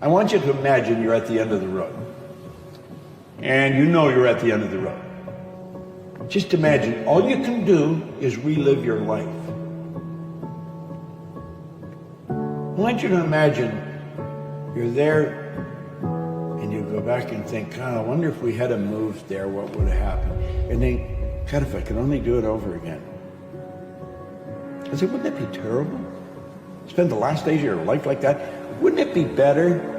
I want you to imagine you're at the end of the road. And you know you're at the end of the road. Just imagine, all you can do is relive your life. I want you to imagine you're there and you go back and think, God, I wonder if we had moved there, what would have happened? And then, God, if I could only do it over again. I said, wouldn't that be terrible? Spend the last days of your life like that? Wouldn't it be better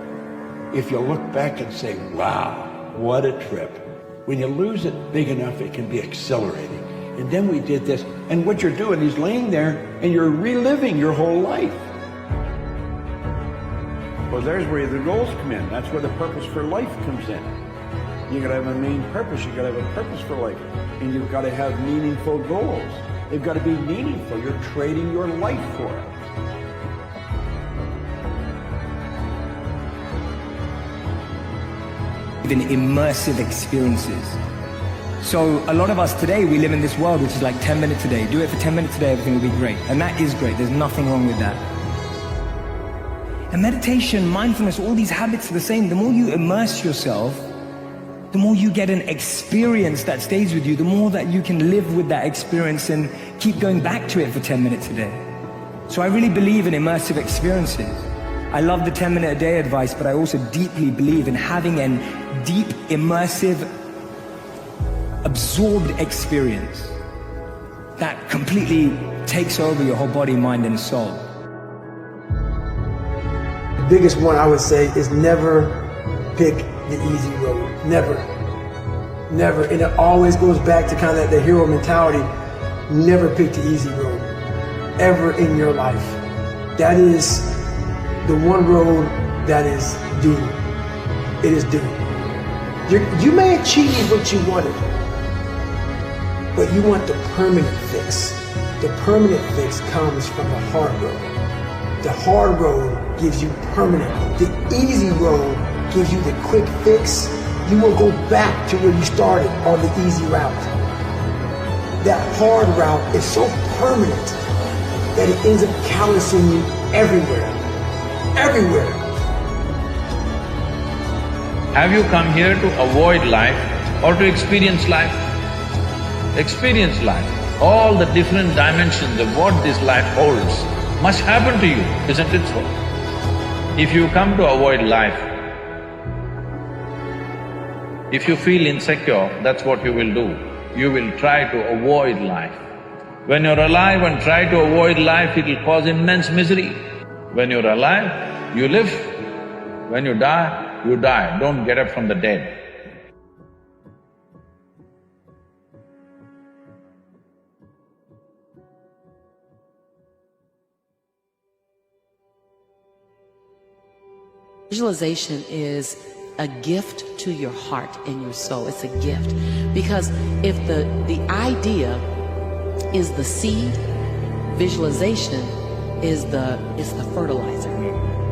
if you look back and say, wow, what a trip. When you lose it big enough, it can be exhilarating. And then we did this. And what you're doing is laying there and you're reliving your whole life. Well, there's where the goals come in. That's where the purpose for life comes in. You gotta have a main purpose. You gotta have a purpose for life. And you've gotta have meaningful goals. They've gotta be meaningful. You're trading your life for it. In immersive experiences. So a lot of us today, we live in this world which is like 10 minutes a day. Do it for 10 minutes a day, everything will be great. And that is great. There's nothing wrong with that. And meditation, mindfulness, all these habits are the same. The more you immerse yourself, the more you get an experience that stays with you, the more that you can live with that experience and keep going back to it for 10 minutes a day. So I really believe in immersive experiences. I love the 10-minute-a-day advice, but I also deeply believe in having a deep, immersive, absorbed experience that completely takes over your whole body, mind, and soul. The biggest one I would say is never pick the easy road. Never. Never. And it always goes back to kind of the hero mentality. Never pick the easy road. Ever in your life. That is the one road that is doomed. It is doomed. You may achieve what you wanted, but you want the permanent fix. The permanent fix comes from the hard road. The hard road gives you permanent. The easy road gives you the quick fix. You will go back to where you started on the easy route. That hard route is so permanent that it ends up callousing you everywhere. Everywhere. Have you come here to avoid life or to experience life? Experience life. All the different dimensions of what this life holds must happen to you, isn't it so? If you come to avoid life, if you feel insecure, that's what you will do. You will try to avoid life. When you're alive and try to avoid life, it will cause immense misery. When you're alive, you live. When you die, you die. Don't get up from the dead. Visualization is a gift to your heart and your soul. It's a gift. Because if the idea is the seed, visualization is the fertilizer.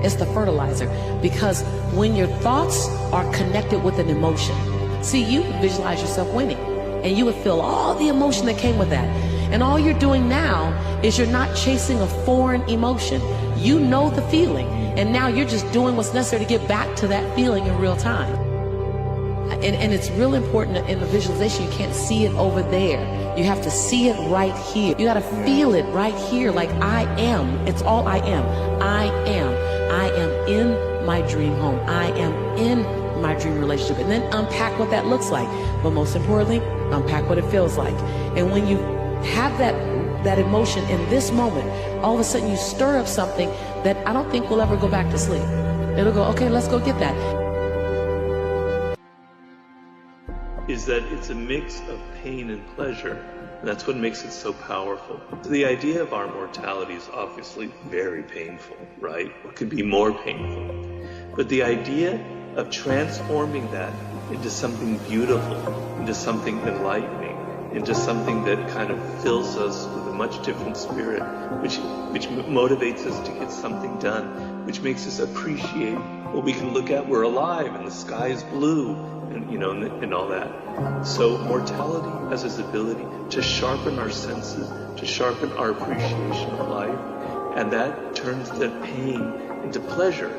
It's the fertilizer. Because when your thoughts are connected with an emotion, see, you visualize yourself winning and you would feel all the emotion that came with that. And all you're doing now is you're not chasing a foreign emotion. You know the feeling, and now you're just doing what's necessary to get back to that feeling in real time. And it's real important in the visualization. You can't see it over there. You have to see it right here. You got to feel it right here, like I am. It's all I am. I am. I am in my dream home. I am in my dream relationship. And then unpack what that looks like. But most importantly, unpack what it feels like. And when you have that emotion in this moment, all of a sudden you stir up something that I don't think will ever go back to sleep. It'll go, okay, let's go get that. Is that it's a mix of pain and pleasure. And that's what makes it so powerful. The idea of our mortality is obviously very painful, right? What could be more painful? But the idea of transforming that into something beautiful, into something enlightening, into something that kind of fills us with a much different spirit, which motivates us to get something done, which makes us appreciate what we can look at. We're alive and the sky is blue, and and all that. So mortality has this ability to sharpen our senses, to sharpen our appreciation of life, and that turns the pain into pleasure.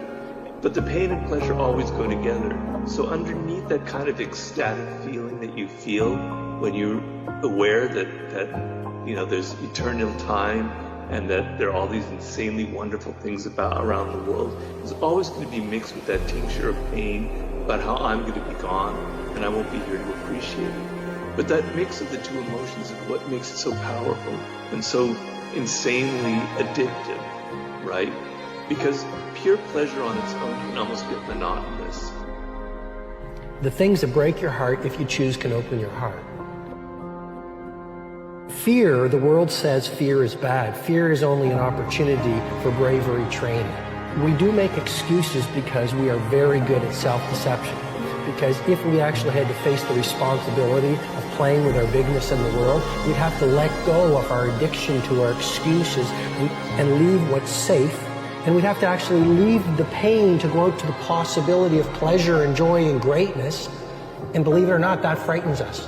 but the pain and pleasure always go together. So underneath that kind of ecstatic feeling that you feel when you're aware that there's eternal time and that there are all these insanely wonderful things around the world, is always going to be mixed with that tincture of pain about how I'm going to be gone and I won't be here to appreciate it. But that mix of the two emotions is what makes it so powerful and so insanely addictive, right? Because pure pleasure on its own can almost get monotonous. The things that break your heart, if you choose, can open your heart. Fear, the world says fear is bad. Fear is only an opportunity for bravery training. We do make excuses because we are very good at self-deception. Because if we actually had to face the responsibility of playing with our bigness in the world, we'd have to let go of our addiction to our excuses and leave what's safe. And we'd have to actually leave the pain to go out to the possibility of pleasure and joy and greatness. And believe it or not, that frightens us.